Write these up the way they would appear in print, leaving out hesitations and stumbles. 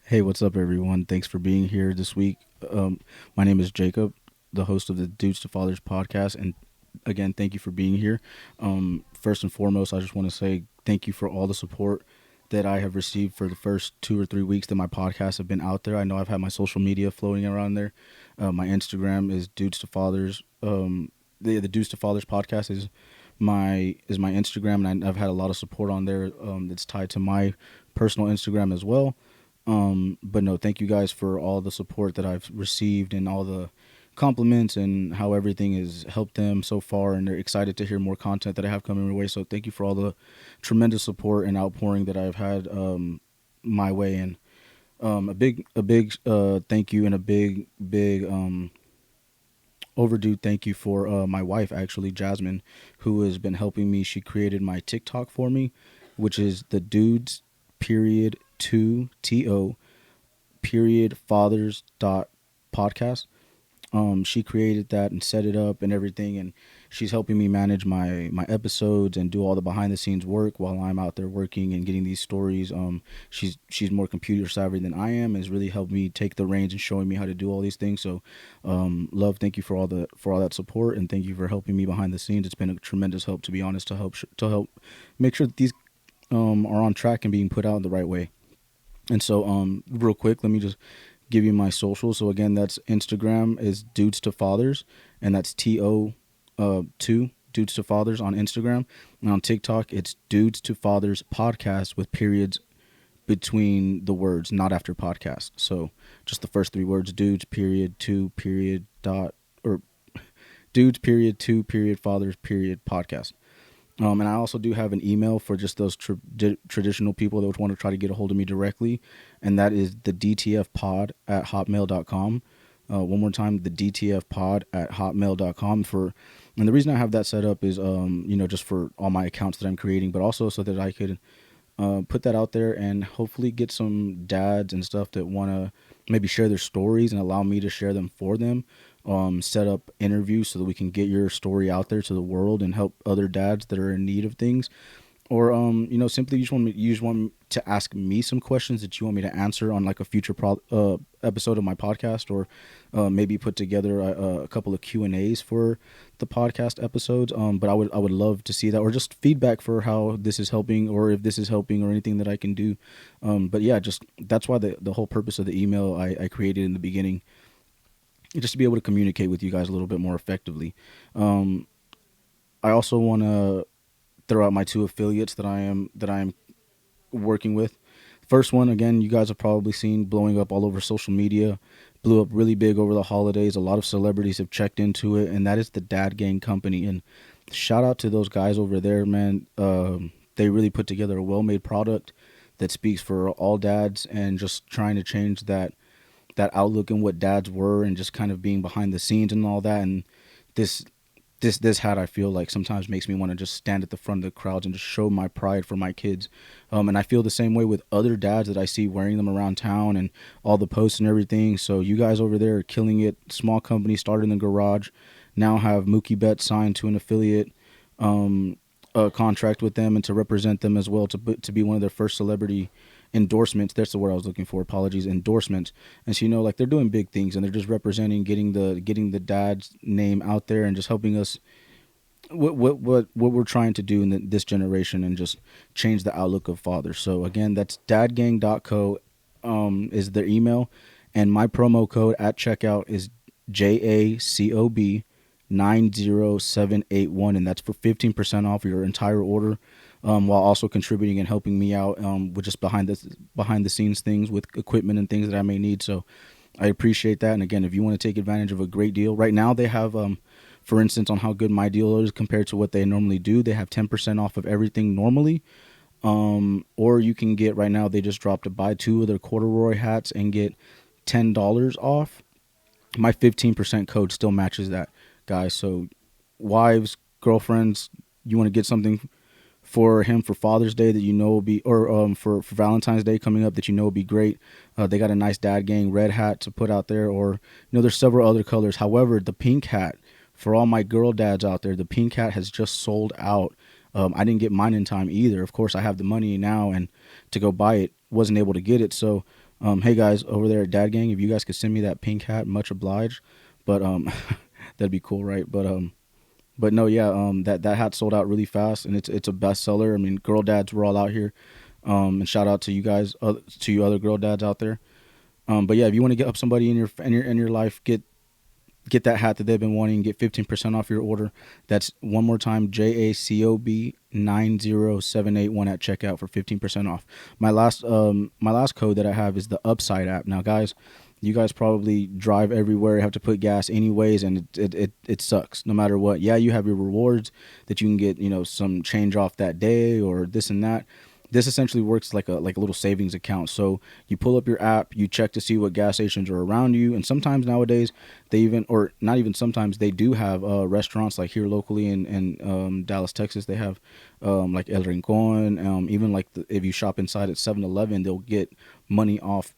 Hey, what's up, everyone? Thanks for being here this week. My name is Jacob, the host of the Dudes to Fathers podcast, and again, thank you for being here. First and foremost, I just want to say thank you for all the support that I have received for the first 2 or 3 weeks that my podcasts have been out there. I know I've had my social media floating around there. My Instagram is Dudes to Fathers. The Dudes to Fathers podcast is my Instagram, and I've had a lot of support on there. That's tied to my personal Instagram as well. But no, thank you guys for all the support that I've received and all the compliments and how everything has helped them so far. And they're excited to hear more content that I have coming my way. So thank you for all the tremendous support and outpouring that I've had my way. And a big thank you and a big overdue thank you for my wife, actually, Jasmine, who has been helping me. She created my TikTok for me, which is the dudes period 2 period fathers dot podcast. She created that and set it up and everything, and she's helping me manage my episodes and do all the behind the scenes work while I'm out there working and getting these stories. She's more computer savvy than I am, and has really helped me take the reins and showing me how to do all these things. So love, thank you for all that support, and thank you for helping me behind the scenes. It's been a tremendous help, to be honest, to help make sure that these are on track and being put out the right way. And so, real quick, let me just give you my social. So again, that's Instagram is Dudes to Fathers, and that's TO2 Dudes to Fathers on Instagram. And on TikTok, it's Dudes to Fathers podcast with periods between the words, not after podcast. So just the first three words: Dudes period 2 period dot or Dudes period 2 period Fathers period podcast. And I also do have an email for just those traditional people that would want to try to get a hold of me directly. And that is the DTF pod at hotmail.com. One more time, the DTF pod at hotmail.com. And the reason I have that set up is, just for all my accounts that I'm creating, but also so that I could put that out there and hopefully get some dads and stuff that want to maybe share their stories and allow me to share them for them. Set up interviews so that we can get your story out there to the world and help other dads that are in need of things. Or, simply you just want to ask me some questions that you want me to answer on like a future episode of my podcast, or maybe put together a couple of Q&As for the podcast episodes. But I would love to see that, or just feedback for how this is helping, or if this is helping, or anything that I can do. But yeah, just that's why the whole purpose of the email I created in the beginning, just to be able to communicate with you guys a little bit more effectively. I also want to throw out my 2 affiliates that I am working with. First one, again, you guys have probably seen blowing up all over social media, blew up really big over the holidays. A lot of celebrities have checked into it, and that is the Dad Gang Company. And shout out to those guys over there, man. They really put together a well-made product that speaks for all dads, and just trying to change that outlook and what dads were, and just kind of being behind the scenes and all that. And this hat, I feel like, sometimes makes me want to just stand at the front of the crowds and just show my pride for my kids. And I feel the same way with other dads that I see wearing them around town and all the posts and everything. So you guys over there are killing it. Small company, started in the garage, now have Mookie Betts signed to an affiliate contract with them, and to represent them as well, to be one of their first celebrity endorsements. That's the word I was looking for. Apologies. Endorsements. And so, like, they're doing big things, and they're just representing, getting the dad's name out there, and just helping us what we're trying to do in this generation, and just change the outlook of fathers. So again, that's dadgang.co is their email, and my promo code at checkout is JACOB 90781, and that's for 15% off your entire order. While also contributing and helping me out with just behind the scenes things with equipment and things that I may need. So I appreciate that. And again, if you want to take advantage of a great deal right now, they have, for instance, on how good my deal is compared to what they normally do, they have 10% off of everything normally. Or you can get, right now, they just dropped to buy 2 of their corduroy hats and get $10 off. My 15% code still matches that, guys. So wives, girlfriends, you want to get something for him for Father's Day that will be, or for Valentine's Day coming up, that will be great. They got a nice Dad Gang red hat to put out there, or there's several other colors. However, the pink hat, for all my girl dads out there, the pink hat has just sold out. I didn't get mine in time either. Of course, I have the money now and to go buy it, wasn't able to get it. So Hey guys over there at Dad Gang, if you guys could send me that pink hat, much obliged. But that'd be cool, right? But no, yeah, that hat sold out really fast, and it's a bestseller. I mean, girl dads were all out here, and shout out to you guys, to you other girl dads out there. But yeah, if you want to get up somebody in your life, get that hat that they've been wanting. Get 15% off your order. That's one more time, JACOB 90781 at checkout for 15% off. My last code that I have is the Upside app. Now, guys, you guys probably drive everywhere, have to put gas anyways, and it sucks no matter what. Yeah, you have your rewards that you can get, some change off that day or this and that. This essentially works like a little savings account. So you pull up your app, you check to see what gas stations are around you, and sometimes nowadays they even, or not even sometimes, they do have restaurants like here locally in Dallas, Texas. They have like El Rincon. Even like if you shop inside at 7-Eleven, they'll get money off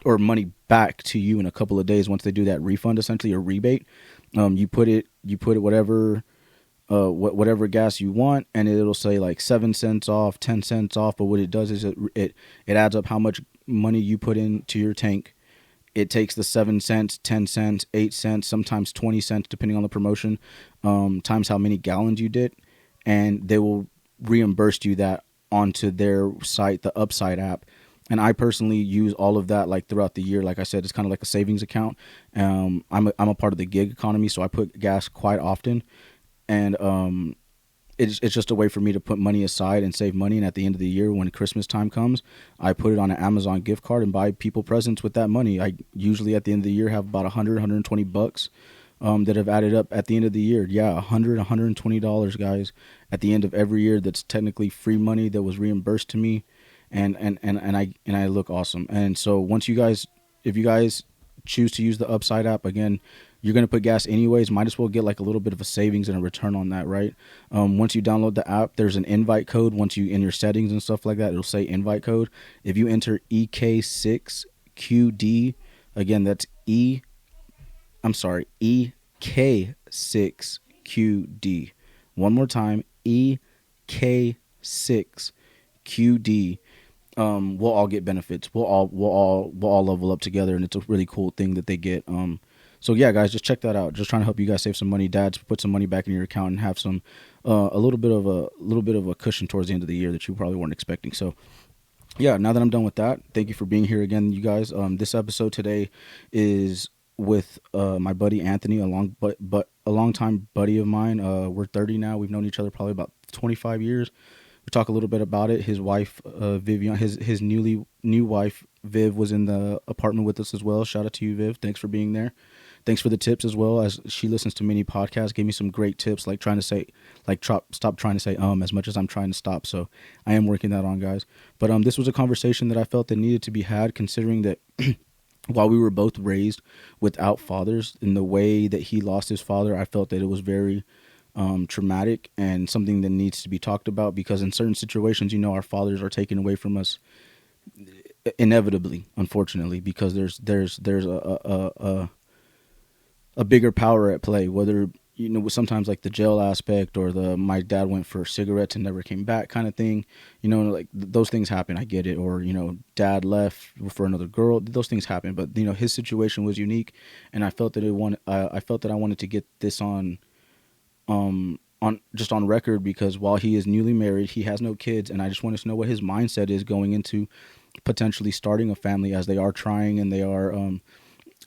or money back to you in a couple of days once they do that refund, essentially a rebate. You put it whatever gas you want, and it'll say like 7 cents off, 10 cents off. But what it does is it adds up how much money you put into your tank. It takes the 7 cents, 10 cents, 8 cents, sometimes 20 cents, depending on the promotion, times how many gallons you did, and they will reimburse you that onto their site, the Upside app. And I personally use all of that like throughout the year. Like I said, it's kind of like a savings account. I'm a part of the gig economy, so I put gas quite often, and it's just a way for me to put money aside and save money. And at the end of the year, when Christmas time comes, I put it on an Amazon gift card and buy people presents with that money. I usually at the end of the year have about 120 bucks that have added up at the end of the year. Yeah, $120, guys, at the end of every year. That's technically free money that was reimbursed to me. And I look awesome. And so if you guys choose to use the Upside app, again, you're going to put gas anyways. Might as well get like a little bit of a savings and a return on that, right? Once you download the app, there's an invite code. Once you in your settings and stuff like that, it'll say invite code. If you enter EK6QD, again, that's EK6QD. One more time, EK6QD. We'll all get benefits. We'll all level up together, and it's a really cool thing that they get. So yeah, guys, just check that out. Just trying to help you guys save some money. Dads, put some money back in your account and have some a little bit of a cushion towards the end of the year that you probably weren't expecting. So yeah, now that I'm done with that, thank you for being here again, you guys. This episode today is with my buddy Anthony, a long-time buddy of mine. We're 30 now. We've known each other probably about 25 years. We talk a little bit about it. His wife, Vivian, his new wife, Viv, was in the apartment with us as well. Shout out to you, Viv. Thanks for being there. Thanks for the tips as well, as she listens to many podcasts. Gave me some great tips, like stop trying to say as much as I'm trying to stop. So I am working that on, guys. But this was a conversation that I felt that needed to be had, considering that while we were both raised without fathers, in the way that he lost his father, I felt that it was very traumatic and something that needs to be talked about, because in certain situations, our fathers are taken away from us inevitably, unfortunately, because there's a bigger power at play, whether sometimes like the jail aspect or the my dad went for cigarettes and never came back kind of thing. Like those things happen. I get it. Or dad left for another girl. Those things happen. But his situation was unique, and I felt that I wanted to get this on record, because while he is newly married, he has no kids, and I just wanted to know what his mindset is going into potentially starting a family, as they are trying, and they are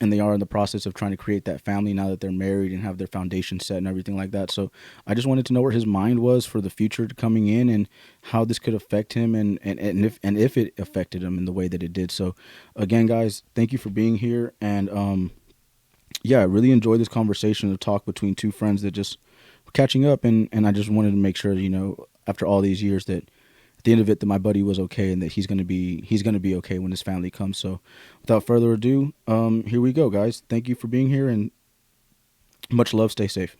in the process of trying to create that family now that they're married and have their foundation set and everything like that. So I just wanted to know where his mind was for the future coming in, and how this could affect him, and if it affected him in the way that it did. So again, guys, thank you for being here, and yeah, I really enjoyed this conversation, the talk between two friends that just were catching up, and I just wanted to make sure, after all these years, that at the end of it, that my buddy was okay, and that he's gonna be okay when his family comes. So without further ado, here we go, guys. Thank you for being here, and much love. Stay safe.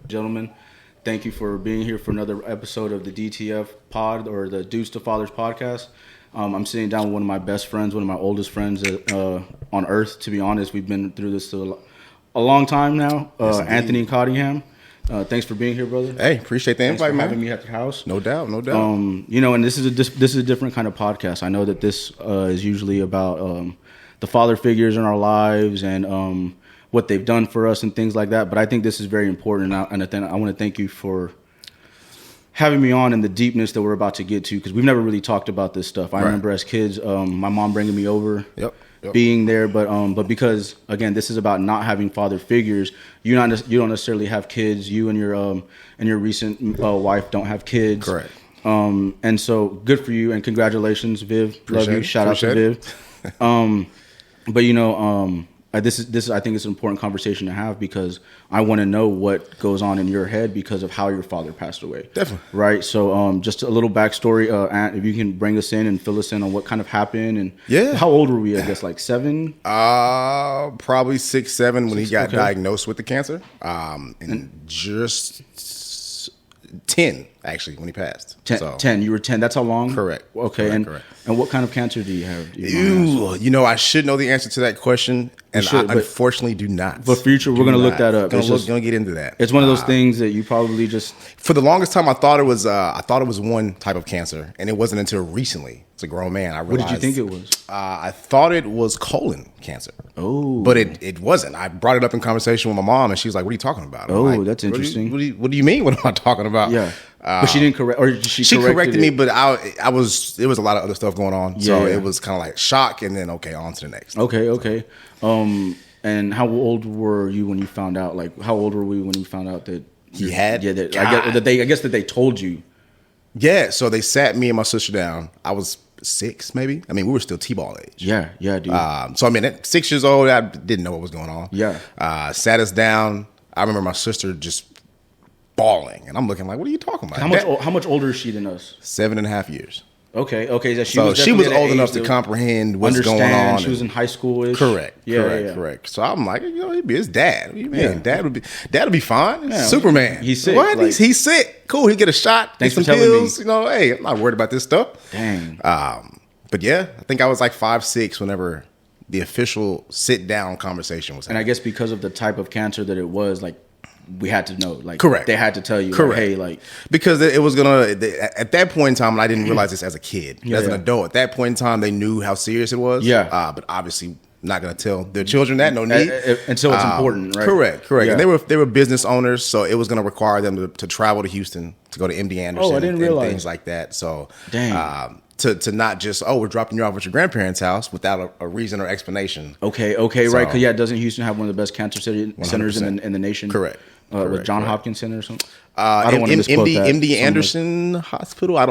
Gentlemen, thank you for being here for another episode of the DTF pod, or the Dudes to Fathers podcast. I'm sitting down with one of my best friends, one of my oldest friends on earth. To be honest, we've been through this a long time now. Yes, Anthony Cottingham. Thanks for being here, brother. Hey, appreciate the invite, man. Having me at your house. No doubt, no doubt. And this is a different kind of podcast. I know that this is usually about the father figures in our lives and what they've done for us and things like that. But I think this is very important, and I want to thank you for having me on and the deepness that we're about to get to, because we've never really talked about this stuff. I remember as kids, my mom bringing me over. Yep. Being there, but because again, this is about not having father figures. You don't necessarily have kids. You and your recent wife don't have kids. Correct. And so good for you and congratulations, Viv. Love you. Shout out to Viv. But this is I think it's an important conversation to have, because I want to know what goes on in your head because of how your father passed away. Definitely. Right. So just a little backstory. Ant, if you can bring us in and fill us in on what kind of happened and how old were we? I guess like 7. Probably 6, 7 when he got diagnosed with the cancer. And just 10 actually when he passed. 10. You were 10. That's how long? Correct. Okay. Correct. And what kind of cancer do you have? I should know the answer to that question, and I unfortunately do not. But future, we're going to look that up. Going to get into that. It's one of those things that you probably just. For the longest time, I thought it was one type of cancer, and it wasn't until recently, as a grown man, I realized. What did you think it was? I thought it was colon cancer. Oh. But it wasn't. I brought it up in conversation with my mom, and she was like, "What are you talking about?" Like, that's interesting. What do you mean? What am I talking about? Yeah. But she didn't correct, or she corrected me, but there was a lot of other stuff going on, so it was kind of like shock, and then on to the next. Okay. And how old were you when you found out? Like, how old were we when you found out that he had? Yeah, I guess that they told you. Yeah, so they sat me and my sister down. I was 6, maybe. I mean, we were still T-ball age. Yeah, dude. So I mean, at 6 years old, I didn't know what was going on. Yeah. Sat us down. I remember my sister just bawling, and I'm looking like, what are you talking about? How much older is she than us? 7.5 years. Okay. So she was old enough to comprehend what's going on. She was in high school-ish. Correct. So I'm like, he'd be his dad. What do you mean? Dad would be fine. Yeah. Superman. He's sick. What? Like, he's sick. Cool. He get a shot. Thanks get for some telling pills. me. Hey, I'm not worried about this stuff. Dang. But yeah, I think I was like 5, 6 whenever the official sit-down conversation was happening. And I guess because of the type of cancer that it was, like, we had to know, like, correct. They had to tell you, correct. Like, hey, like, because it was at that point in time, and I didn't realize this as a kid, as an adult. At that point in time, they knew how serious it was. Yeah. But obviously, not going to tell their children that. No need. And so it's important, right? Correct. Yeah. And they were business owners, so it was going to require them to travel to Houston to go to MD Anderson. I didn't realize. And things like that. So, dang. To not just, we're dropping you off at your grandparents' house without a reason or explanation. Okay, so, right. Because, doesn't Houston have one of the best cancer centers in the nation? Correct. With John Hopkins Center or something? I don't want to misquote that. MD Anderson Hospital. I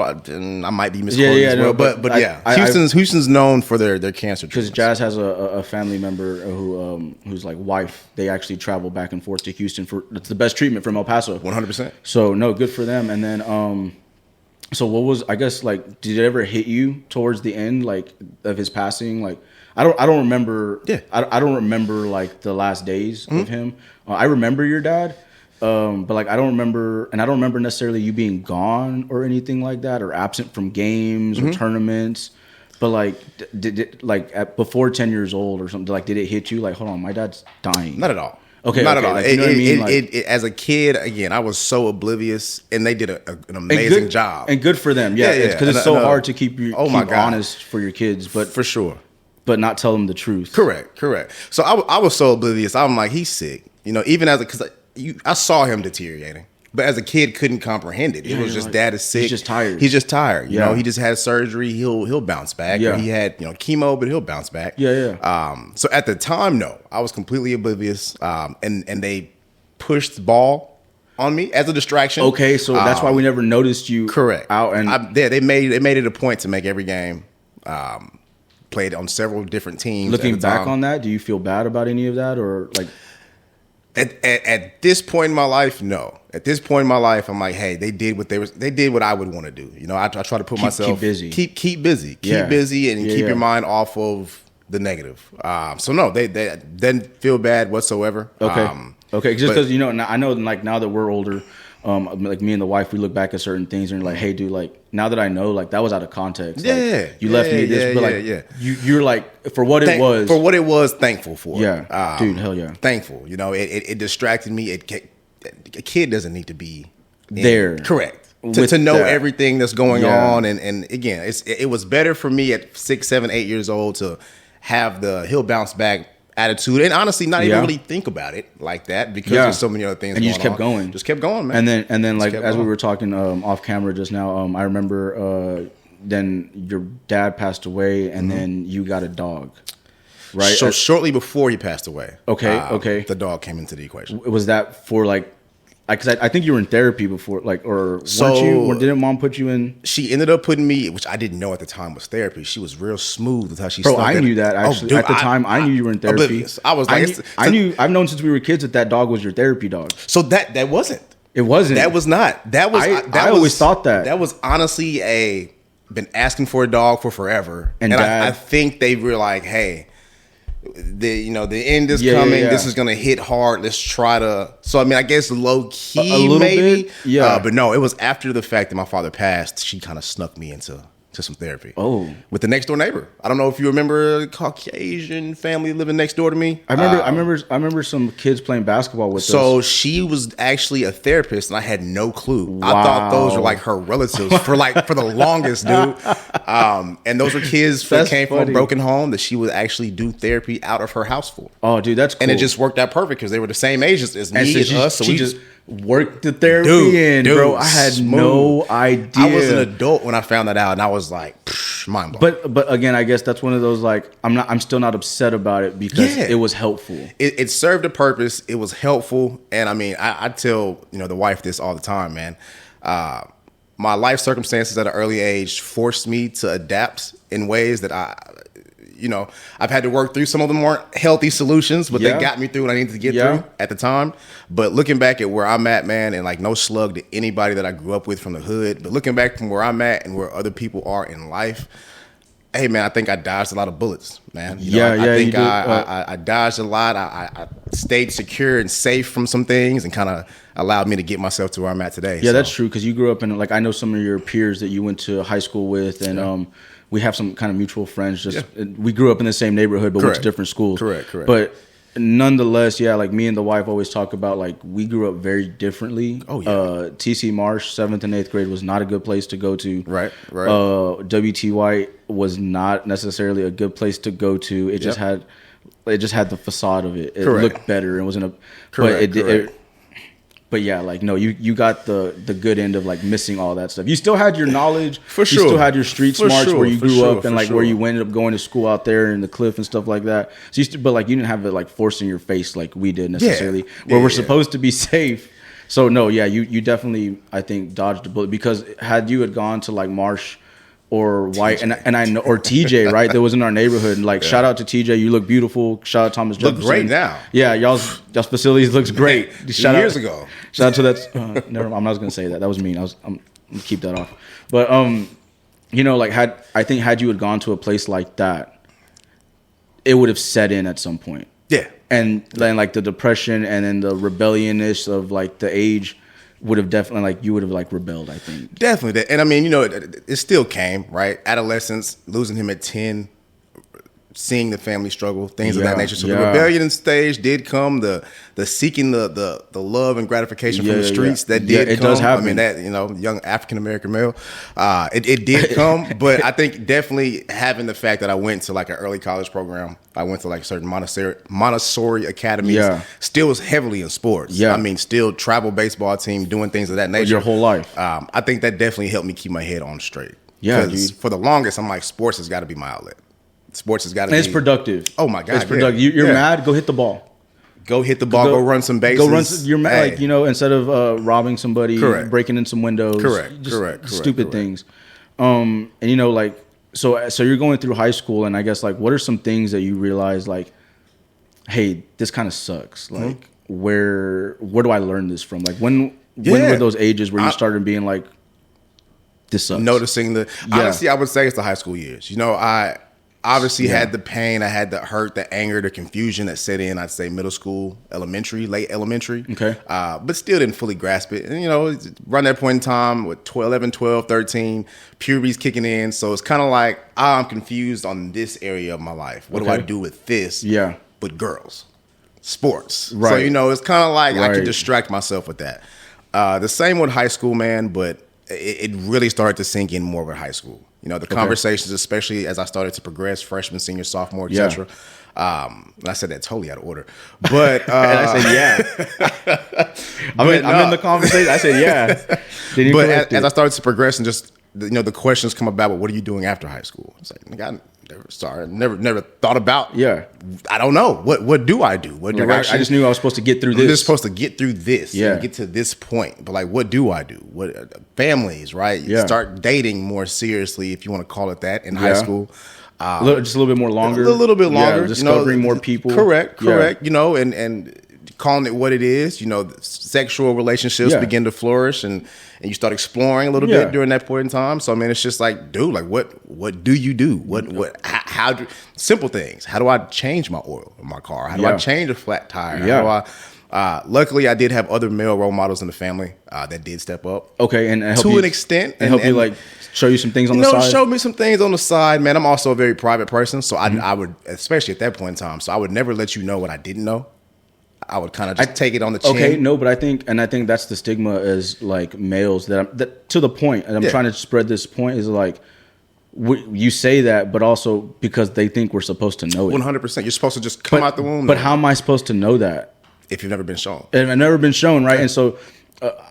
might be misquoting as well. But Houston's known for their cancer treatments. Because Jazz has a family member who's like wife. They actually travel back and forth to Houston it's the best treatment from El Paso. 100%. So no, good for them. And then so what was, I guess, like, did it ever hit you towards the end, like, of his passing? Like, I don't remember. Yeah. I don't remember like the last days of him. I remember your dad. But like I don't remember necessarily you being gone or anything like that, or absent from games or tournaments. But like, did before 10 years old or something? Like, did it hit you? Like, hold on, my dad's dying. Not at all. Okay, not at all. Like, you know what I mean? As a kid, again, I was so oblivious, and they did an amazing job. And good for them. Yeah, because it's so hard to keep honest for your kids, but for sure, but not tell them the truth. Correct. So I was so oblivious. I'm like, he's sick. Even because I saw him deteriorating, but as a kid, couldn't comprehend it. It was just, like, dad is sick. He's just tired. You know, he just had surgery. He'll bounce back. Yeah. Or he had chemo, but he'll bounce back. So at the time, no, I was completely oblivious. And they pushed the ball on me as a distraction. Okay, so that's why we never noticed you. Correct. Out and they made it a point to make every game. Played on several different teams. Looking back on that, do you feel bad about any of that, or like? At this point in my life, no. At this point in my life, I'm like, hey, they did what I would want to do. I try to put myself keep busy, keep busy, and keep your mind off of the negative. So no, they didn't feel bad whatsoever. Okay, just because I know, like, now that we're older, like me and the wife, we look back at certain things and you're like, hey, dude, like now that I know, like that was out of context. Yeah, like, you left me this, but like you're like for what it was, thankful for. Yeah, dude, hell yeah, thankful. You know, it distracted me. A kid doesn't need to be there, correct. To know everything that's going on, and again, it was better for me at 6, 7, 8 years old to have the he'll bounce back attitude, and honestly, not even really think about it like that because there's so many other things. And you just kept going, man. And then like as we were talking off camera just now, I remember then your dad passed away, and then you got a dog, right? So shortly before he passed away, okay, the dog came into the equation. Was that for like? Because I think you were in therapy before, like, or weren't you? Or didn't mom put you in? She ended up putting me, which I didn't know at the time was therapy. She was real smooth with how she. Bro, I knew that actually. At the time, I knew you were in therapy. Oblivious. I was like, I knew. I've known since we were kids that dog was your therapy dog. So that wasn't. It wasn't. That was not. That was. I always thought that. That was honestly been asking for a dog for forever, and I think they were like, hey. The end is coming. This is gonna hit hard. Let's try to. So I mean, I guess low key, a little maybe. Bit, but no, it was after the fact that my father passed. She kind of snuck me into some therapy. Oh, with the next door neighbor. I don't know if you remember a Caucasian family living next door to me. I remember some kids playing basketball with us. So she was actually a therapist, and I had no clue. Wow. I thought those were like her relatives for the longest, dude. And those were kids that came from a broken home that she would actually do therapy out of her house for. Oh, dude, that's cool. And it just worked out perfect because they were the same age as me and us. So she just worked the therapy bro. I had no idea. I was an adult when I found that out, and I was like, mind blowing. But again, I guess that's one of those like I'm still not upset about it because it was helpful. It served a purpose. It was helpful, and I mean, I tell the wife this all the time, man. My life circumstances at an early age forced me to adapt in ways that I've had to work through. Some of them weren't healthy solutions, but they got me through what I needed to get through at the time. But looking back at where I'm at, man, and like no slug to anybody that I grew up with from the hood, but looking back from where I'm at and where other people are in life, hey, man, I think I dodged a lot of bullets, man. I think I dodged a lot. I stayed secure and safe from some things and kind of allowed me to get myself to where I'm at today. Yeah, that's true because you grew up in, like, I know some of your peers that you went to high school with, and we have some kind of mutual friends. We grew up in the same neighborhood, but went to different schools. Correct. But nonetheless, like me and the wife always talk about, like, we grew up very differently. Oh, yeah. TC Marsh, 7th and 8th grade was not a good place to go to. Right. WT White was not necessarily a good place to go to. It just had the facade of it. It looked better and wasn't a correct. But yeah, like, no, you got the good end of like missing all that stuff. You still had your knowledge. For sure. You still had your street smarts where you grew up and like where you ended up going to school out there in the cliff and stuff like that. So but like you didn't have it like forced in your face like we did necessarily. Where we're supposed to be safe. So no, you definitely, I think, dodged a bullet because had you had gone to like Marsh or White and I know, or TJ, right? That was in our neighborhood. And like, shout out to TJ, you look beautiful. Shout out Thomas Jefferson. Look great now. Yeah, y'all's facilities looks great. Years ago. Shout out to that. Never mind. I'm not gonna say that. That was mean. I'm gonna keep that off. But like had you had gone to a place like that, it would have set in at some point. Yeah. And then like the depression and then the rebelliousness of like the age would have definitely like you would have like rebelled, I think. Definitely. And I mean, it still came, right? Adolescence, losing him at 10, seeing the family struggle, things of that nature. So the rebellion stage did come, the seeking the love and gratification from the streets that did it come. Does happen. I mean, that young African American male, it did come. But I think definitely having the fact that I went to like an early college program, I went to like certain Montessori academies, still was heavily in sports. Yeah. I mean, still travel baseball team, doing things of that nature. Your whole life. I think that definitely helped me keep my head on straight. Yeah, dude. For the longest, I'm like, sports has got to be my outlet. Sports has got to be. It's productive. Oh my God. It's productive. You're mad, go hit the ball. Go hit the ball, go run some bases. You're mad, like, instead of robbing somebody, breaking in some windows. Correct. Stupid things. And like, so you're going through high school, and I guess like, what are some things that you realize like, hey, this kind of sucks. Like, where do I learn this from? Like, when were those ages where you started being like, this sucks? Noticing honestly, I would say it's the high school years. Obviously, had the pain, I had the hurt, the anger, the confusion that set in. I'd say middle school, elementary, late elementary. Okay. But still didn't fully grasp it. And, around that point in time, with 11, 12, 13, puberty's kicking in. So it's kind of like, I'm confused on this area of my life. What do I do with this? Yeah. But girls, sports. Right. So, it's kind of like I could distract myself with that. The same with high school, man, but it really started to sink in more with high school. The conversations, especially as I started to progress, freshman, senior, sophomore, etc. And I said that totally out of order, but and I said, yeah. I'm in the conversation. I said, yeah. But as I started to progress and just the questions come about, well, what are you doing after high school? It's like, I never thought about. Yeah, I don't know what do I do? What direction? I just knew I was supposed to get through this. I'm just supposed to get through this. Yeah, and get to this point. But like, what do I do? What families? Right? Yeah. Start dating more seriously, if you want to call it that, in high school. Just a little bit more longer. A little bit longer. Discovering more people. Correct. And calling it what it is. Sexual relationships begin to flourish, and you start exploring a little bit during that point in time. So I mean, it's just like, dude, like what do you do? How do simple things? How do I change my oil in my car? How do I change a flat tire? How do I? Luckily, I did have other male role models in the family that did step up. Okay, and help to you, an extent, and help you like show you some things on the side. Show me some things on the side, man. I'm also a very private person, so I would, especially at that point in time, so I would never let you know what I didn't know. I would kind of just take it on the chin. Okay, no, but I think that's the stigma as like males that to the point, and I'm trying to spread this point is like you say that, but also because they think we're supposed to know it. 100%. You're supposed to just come out the womb. But how am I supposed to know that if you've never been shown? And I've never been shown, right? And so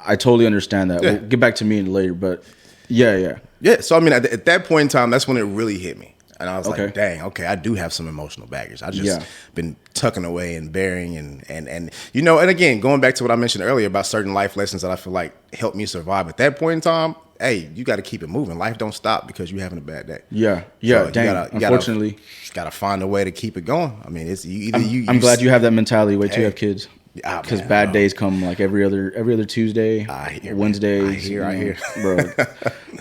I totally understand that. We'll get back to me later, but yeah. So I mean, at that point in time, that's when it really hit me. And I was like, dang, okay, I do have some emotional baggage. I just been tucking away and bearing and and again, going back to what I mentioned earlier about certain life lessons that I feel like helped me survive at that point in time. Hey, you got to keep it moving. Life don't stop because you're having a bad day. Yeah. So Unfortunately, you gotta find a way to keep it going. I mean, it's I'm glad you have that mentality. Wait till you have kids. Because bad days come like every other Tuesday, Wednesday. I hear, bro.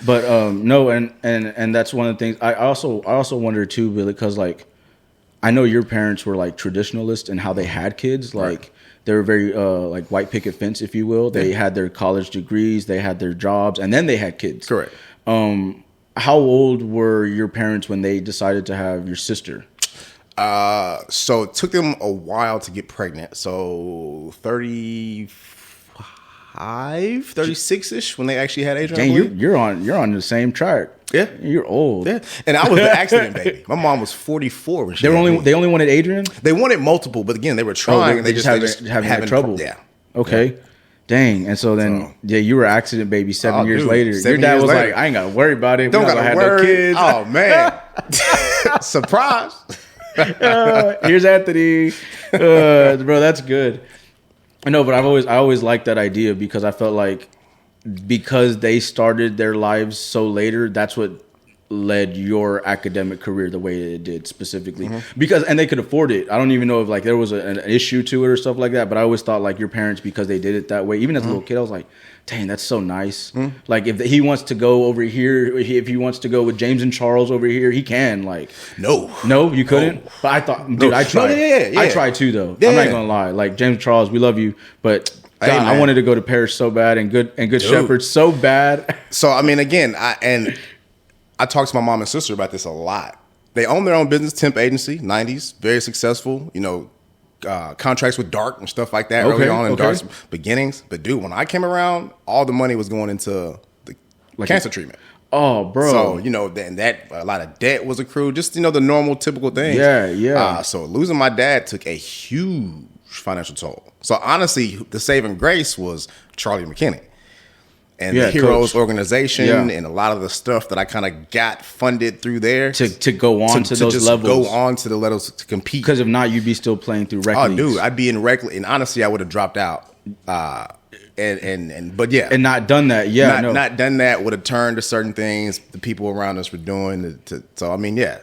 But no, and that's one of the things. I also wonder too, because like I know your parents were like traditionalist in how they had kids. Like they were very like white picket fence, if you will. They had their college degrees, they had their jobs, and then they had kids. Correct. How old were your parents when they decided to have your sister? So it took them a while to get pregnant. So 35, 36-ish when they actually had Adrian. Dang, you're on the same track. Yeah. You're old. Yeah. And I was the accident baby. My mom was 44 when she they only wanted Adrian? They wanted multiple, but again, they were trying and they just having trouble. Yeah. Okay. Yeah. Dang. And so then you were accident baby 7 years later. Your dad was like, I ain't gotta worry about it. Don't gotta worry. No kids. Oh man. Surprise. Here's Anthony, bro. That's good. I know, but I always liked that idea because I felt like because they started their lives so later, that's what led your academic career the way it did specifically. Because and they could afford it. I don't even know if like there was an issue to it or stuff like that. But I always thought like your parents, because they did it that way. Even as a little kid, I was like, dang, that's so nice. Like if he wants to go over here, if he wants to go with James and Charles over here, he can. Like no, you couldn't. No. But I thought, dude, I tried. No, I tried too, though. I'm not gonna lie. Like James and Charles, we love you, but God, I wanted to go to Parish so bad and Good Shepherd so bad. So I mean, again, I talked to my mom and sister about this a lot. They own their own business, temp agency, 90s, very successful. Contracts with Dark and stuff like that early on in Dark's beginnings. But dude, when I came around, all the money was going into the cancer treatment. Oh, bro. So, then that a lot of debt was accrued, just, the normal typical things. Yeah. So losing my dad took a huge financial toll. So honestly, the saving grace was Charlie McKinney. And the Heroes organization and a lot of the stuff that I kind of got funded through there to go on to those levels. Go on to the levels to compete. Because if not, you'd be still playing through rec leagues. Dude, I'd be in rec, and honestly, I would have dropped out. But yeah, and not done that. Not done that. Would have turned to certain things the people around us were doing. So I mean, yeah.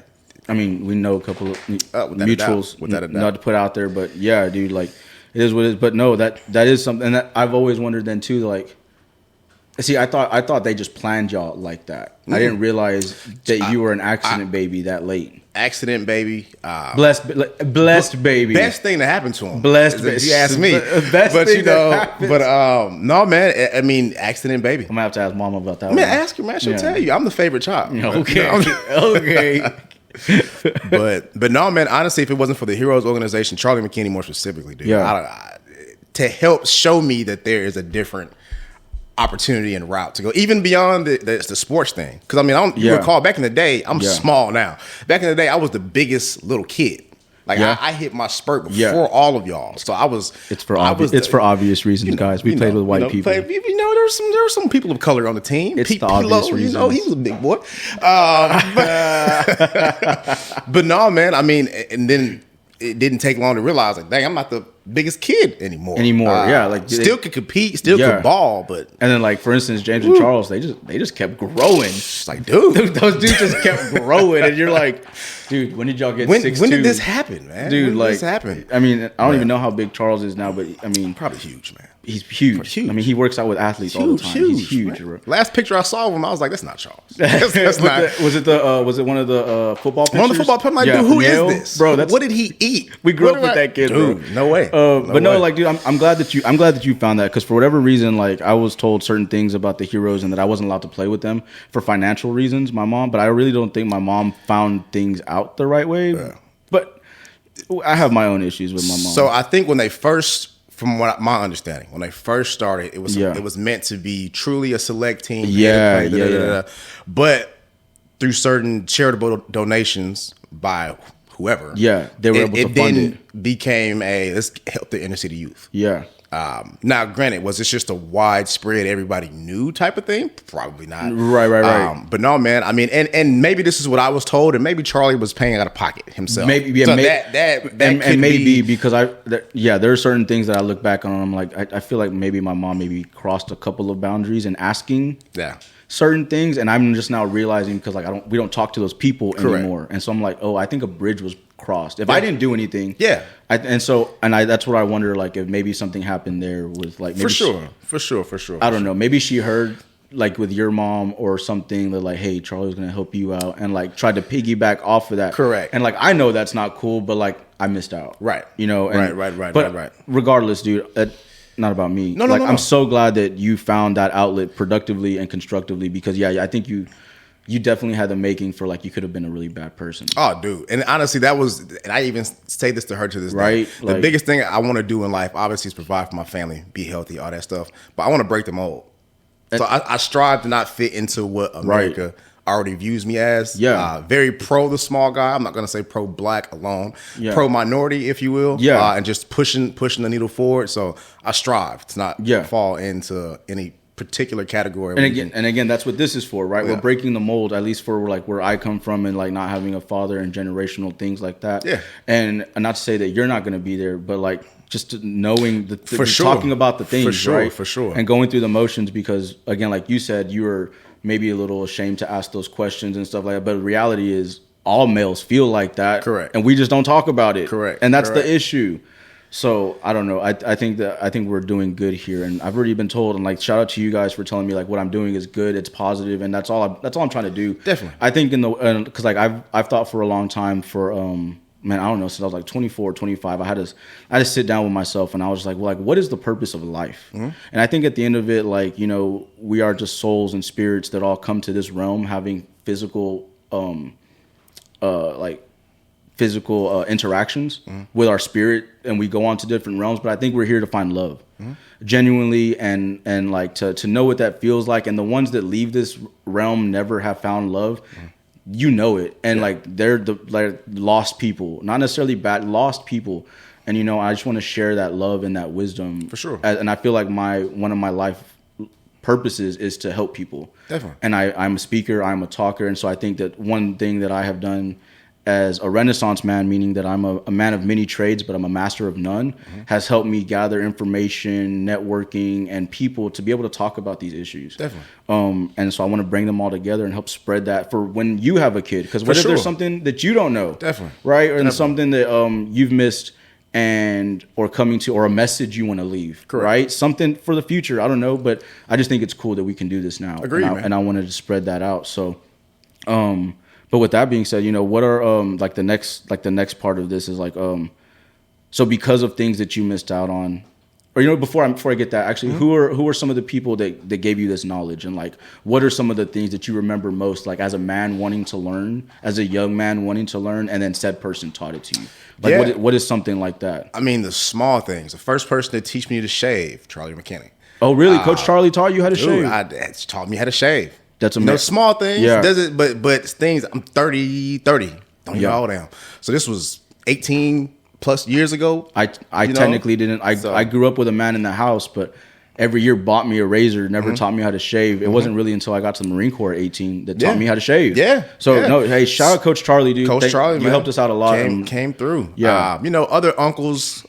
I mean, we know a couple of mutuals, not to put out there, but yeah, dude, like it is what it is. But no, that is something that I've always wondered then too, like. See, I thought they just planned y'all like that. I didn't realize that you were an accident baby that late. Accident baby. Blessed baby. Best thing to happen to him. Blessed if you ask me. Best but thing you know, that happens. no, man. I mean, accident baby. I'm gonna have to ask Mama about that. Man, ask her, man. She'll tell you. I'm the favorite child. Okay. Okay. but no, man. Honestly, if it wasn't for the Heroes organization, Charlie McKinney more specifically, dude. Yeah. To help show me that there is a different opportunity and route to go, even beyond the sports thing. Because I mean, you recall back in the day, I'm small now. Back in the day, I was the biggest little kid. Like I hit my spurt before all of y'all. So I was. It's for obvious reasons, guys. We played with white people. There were some people of color on the team. It's the obvious reasons. You know, he was a big boy. But no, man. I mean, and then it didn't take long to realize, like, dang, I'm not the biggest kid anymore. Like still could compete, still could ball, but and then like for instance, James and Charles, they just kept growing. It's like, dude, those dudes just kept growing, and you're like, dude, when did y'all get 6'2"? When did this happen, man? Dude, when like did this happen? I mean, I don't even know how big Charles is now, but I mean, probably huge, man. He's huge. I mean, he works out with athletes all the time. He's huge. Last picture I saw of him, I was like, that's not Charles. That's not. Was it one of the football pictures? One of the football pictures? I'm like, dude, who is this? Bro, what did he eat? We grew up with that kid, dude, bro. No way. Like, dude, I'm glad that you found that, because for whatever reason, like, I was told certain things about the Heroes and that I wasn't allowed to play with them for financial reasons, my mom, but I really don't think my mom found things out the right way. Yeah. But I have my own issues with my mom. So I think when they first, from what my understanding, when they first started, it was meant to be truly a select team. But through certain charitable donations by whoever, they were able to fund it. Became let's help the inner city youth. Yeah. Now, granted, was this just a widespread, everybody knew type of thing? Probably not. Right. But no, man. I mean, and maybe this is what I was told, and maybe Charlie was paying out of pocket himself. Maybe, so because there are certain things that I look back on, and I'm like, I feel like maybe my mom maybe crossed a couple of boundaries in asking certain things, and I'm just now realizing, because like we don't talk to those people anymore, and so I'm like, I think a bridge was crossed. If I didn't do anything, that's what I wonder, like, if maybe something happened there with, like, maybe for sure. I don't know. Maybe she heard, like, with your mom or something, that like, hey, Charlie's gonna help you out, and like tried to piggyback off of that. Correct. And like, I know that's not cool, but like, I missed out. Right. You know. And, right. Regardless, dude. Not about me. No. I'm so glad that you found that outlet productively and constructively, because I think you definitely had the making for, like, you could have been a really bad person. Oh, dude. And honestly, and I even say this to her to this day. The biggest thing I want to do in life, obviously, is provide for my family, be healthy, all that stuff. But I want to break the mold. So I strive to not fit into what America already views me as. Very pro the small guy. I'm not going to say pro black alone. Pro minority, if you will. And just pushing the needle forward. So I strive to not fall into any particular category. And again, that's what this is for, right? We're breaking the mold, at least for, like, where I come from, and like not having a father and generational things like that. And not to say that you're not going to be there, but like just knowing talking about the things, right? For sure. And going through the motions, because again, like you said, you were maybe a little ashamed to ask those questions and stuff like that. But the reality is, all males feel like that. Correct. And we just don't talk about it. Correct. And that's the issue. So I don't know. I think we're doing good here, and I've already been told. And like, shout out to you guys for telling me, like, what I'm doing is good. It's positive, and that's all I'm trying to do. Definitely. I think because like I've thought for a long time for I don't know, since I was like 24, 25, I had to sit down with myself, and I was like, well, like, what is the purpose of life? Mm-hmm. And I think at the end of it, like, you know, we are just souls and spirits that all come to this realm having physical interactions with our spirit, and we go on to different realms. But I think we're here to find love, genuinely, and like to know what that feels like. And the ones that leave this realm never have found love. You know it, and like, they're the lost people, not necessarily bad, lost people. And you know, I just want to share that love and that wisdom, for sure. And I feel like one of my life purposes is to help people. Definitely. And I'm a speaker, I'm a talker, and so I think that one thing that I have done as a Renaissance man, meaning that I'm a man of many trades, but I'm a master of none, has helped me gather information, networking, and people to be able to talk about these issues. Definitely. And so I want to bring them all together and help spread that for when you have a kid. Because what if there's something that you don't know? Definitely. Right? And something that you've missed or coming to, or a message you want to leave, Correct. right? Something for the future. I don't know, but I just think it's cool that we can do this now. Agreed, man. And I wanted to spread that out. So, but with that being said, what are like the next part of this is like, so because of things that you missed out on, or before I get that, actually, who are some of the people that gave you this knowledge, and like what are some of the things that you remember most, like as a man wanting to learn, as a young man wanting to learn, and then said person taught it to you? Like what is something like that? I mean, the small things. The first person to teach me to shave, Charlie McKinney. Oh, really? Coach Charlie taught you how to shave? It's taught me how to shave. That's amazing. Small things. Yeah. Does it? But things. I'm 30. Don't even all down. So this was 18 plus years ago. I technically didn't. I grew up with a man in the house, but every year bought me a razor, never taught me how to shave. It wasn't really until I got to the Marine Corps at 18 that taught me how to shave. Yeah. So no, hey, shout out Coach Charlie, dude. Coach Charlie, you man, helped us out a lot. Came through. Yeah. Other uncles,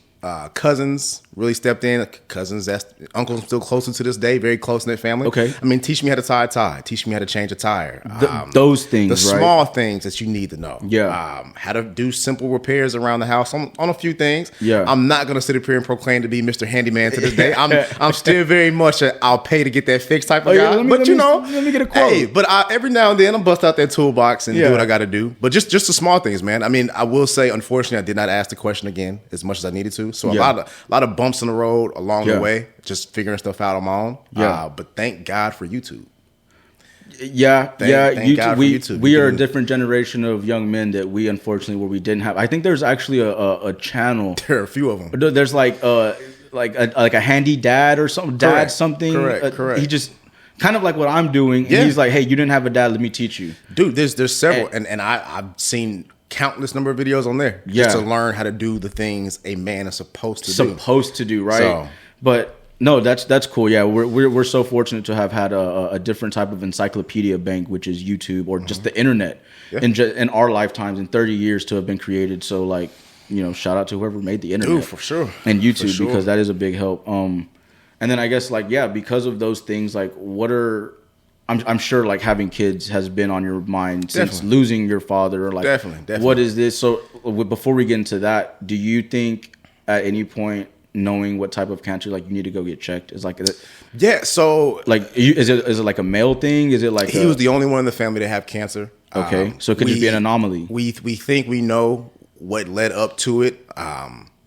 cousins really stepped in. Cousins, uncles still closer to this day, very close in their family. Okay. I mean, teach me how to tie a tie. Teach me how to change a tire. Those things, the right? small things that you need to know. Yeah. How to do simple repairs around the house on a few things. Yeah. I'm not gonna sit up here and proclaim to be Mr. Handyman to this day. I'm still very much I'll pay to get that fixed type of guy. Let me get a quote. Hey, but every now and then I'm bust out that toolbox and do what I got to do. But just the small things, man. I mean, I will say, unfortunately, I did not ask the question again as much as I needed to. So a lot of bumps in the road along the way, just figuring stuff out on my own. Yeah. But thank God for YouTube. Thank God for YouTube. We are a different generation of young men that we unfortunately where we didn't have. I think there's actually a channel. There are a few of them. There's like a handy dad or something. Correct. Something. Correct. He just kind of like what I'm doing. And he's like, hey, you didn't have a dad. Let me teach you. Dude, there's several, and I've seen countless number of videos on there just to learn how to do the things a man is supposed to do. Right? So, but no, that's cool. Yeah, we're so fortunate to have had a different type of encyclopedia bank, which is YouTube or just the internet in our lifetimes, in 30 years to have been created. So like, shout out to whoever made the internet. Dude, for sure. And YouTube, because that is a big help. And then I guess like, because of those things, like I'm sure like having kids has been on your mind since losing your father, or like definitely. What is this? So before we get into that, do you think at any point, knowing what type of cancer, like you need to go get checked, is like so like is it like a male thing? Is it like he was the only one in the family to have cancer? Okay, so it could just be an anomaly. We think we know what led up to it.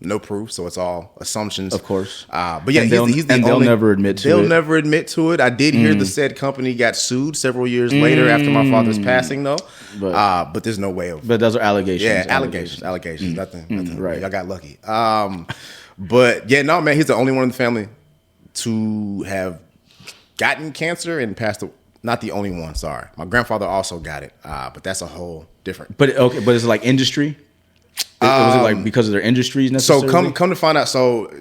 No proof, so it's all assumptions, of course. But yeah, they'll never admit to it. They'll never admit to it. I did hear the said company got sued several years later after my father's passing, though. But there's no way of. But those are allegations. Yeah, allegations. Nothing. Right. I got lucky. But yeah, no, man, he's the only one in the family to have gotten cancer and passed away. Not the only one. Sorry, my grandfather also got it. But that's a whole different. But is it like industry? Was it like because of their industries necessarily? So come to find out, so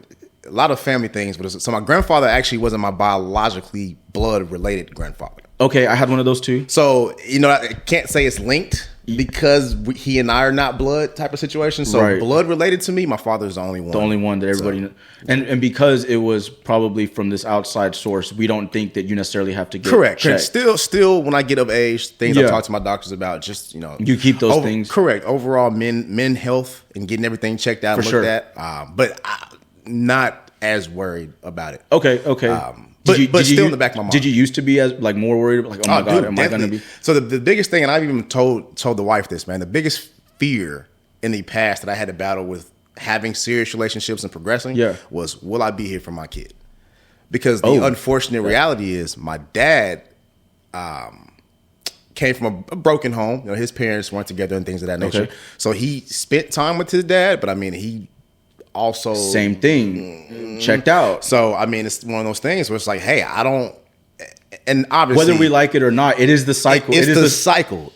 a lot of family things. But so my grandfather actually wasn't my biologically blood related grandfather. Okay, I had one of those too. So I can't say it's linked because he and I are not blood type of situation. So blood related to me, my father's the only one. The only one that everybody knows. And because it was probably from this outside source, we don't think that you necessarily have to get checked. Still, when I get of age, things I talk to my doctors about, just you keep those things. Correct. Overall, men health and getting everything checked out and looked at. But not as worried about it. Okay. But still in the back of my mind. Did you used to be as like more worried? Like, oh my God, am I going to be? So the biggest thing, and I've even told the wife this, man, the biggest fear in the past that I had to battle with having serious relationships and progressing was, will I be here for my kid? Because the unfortunate reality is my dad came from a broken home. His parents weren't together and things of that nature. Okay. So he spent time with his dad, but I mean, he also same thing checked out. So I mean, it's one of those things where it's like, hey, I don't, and obviously whether we like it or not, it is the cycle. It's the cycle.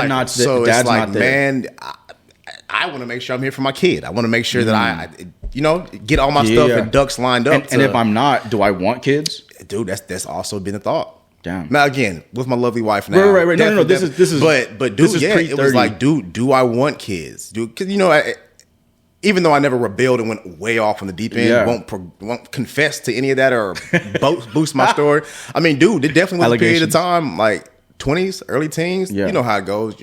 Not so dad's it's like, not there. man, I want to make sure I'm here for my kid. I want to make sure that I get all my stuff and ducks lined up. And if I'm not, do I want kids? Dude, that's also been a thought. Damn. Now again, with my lovely wife now. Right. No. This is. But dude, it was like, do I want kids? Because even though I never rebelled and went way off on the deep end, won't confess to any of that or boost my story. I mean, dude, it definitely was a period of time, like 20s, early teens. Yeah. You know how it goes.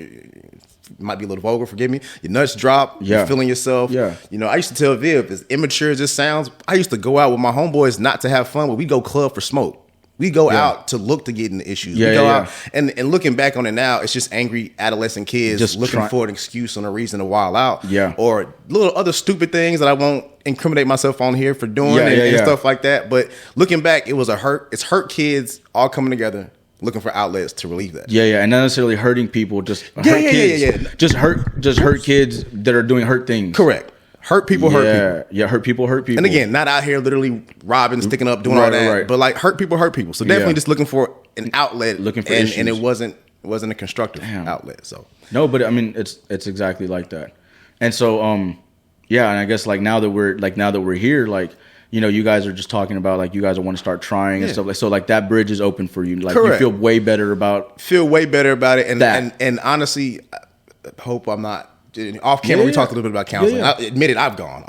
might be a little vulgar, forgive me. Your nuts drop, you're feeling yourself. Yeah. You know, I used to tell Viv, as immature as this sounds, I used to go out with my homeboys not to have fun, but we go club for smoke. We go out to look to get into issues. We go out, and looking back on it now, it's just angry adolescent kids just looking for an excuse and a reason to wild out. Yeah. Or little other stupid things that I won't incriminate myself on here for doing and stuff like that. But looking back, it's hurt kids all coming together looking for outlets to relieve that. And not necessarily hurting people, just hurt kids. Just hurt kids that are doing hurt things. Correct. Hurt people hurt people. Yeah, hurt people hurt people. And again, not out here literally robbing, sticking up, doing all that. But like hurt people hurt people. So definitely just looking for an outlet. Looking for and it wasn't a constructive outlet. So no, but I mean it's exactly like that. And so and I guess like now that we're here, like, you know, you guys are just talking about like you guys want to start trying and stuff like so. Like that bridge is open for you. Like you feel way better about it. And honestly, I hope I'm not. Off camera, we talked a little bit about counseling. I admitted I've gone.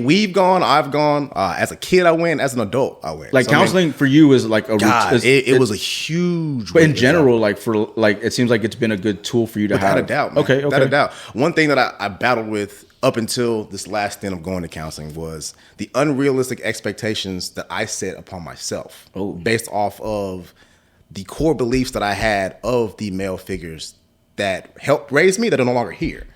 We've gone. I've gone. As a kid, I went. As an adult, I went. Like so, counseling for you is like it was a huge. But in general, like for like, it seems like it's been a good tool for you to have. Without a doubt, man. Okay. Without a doubt. One thing that I battled with up until this last stint of going to counseling was the unrealistic expectations that I set upon myself, based off of the core beliefs that I had of the male figures that helped raise me that are no longer here.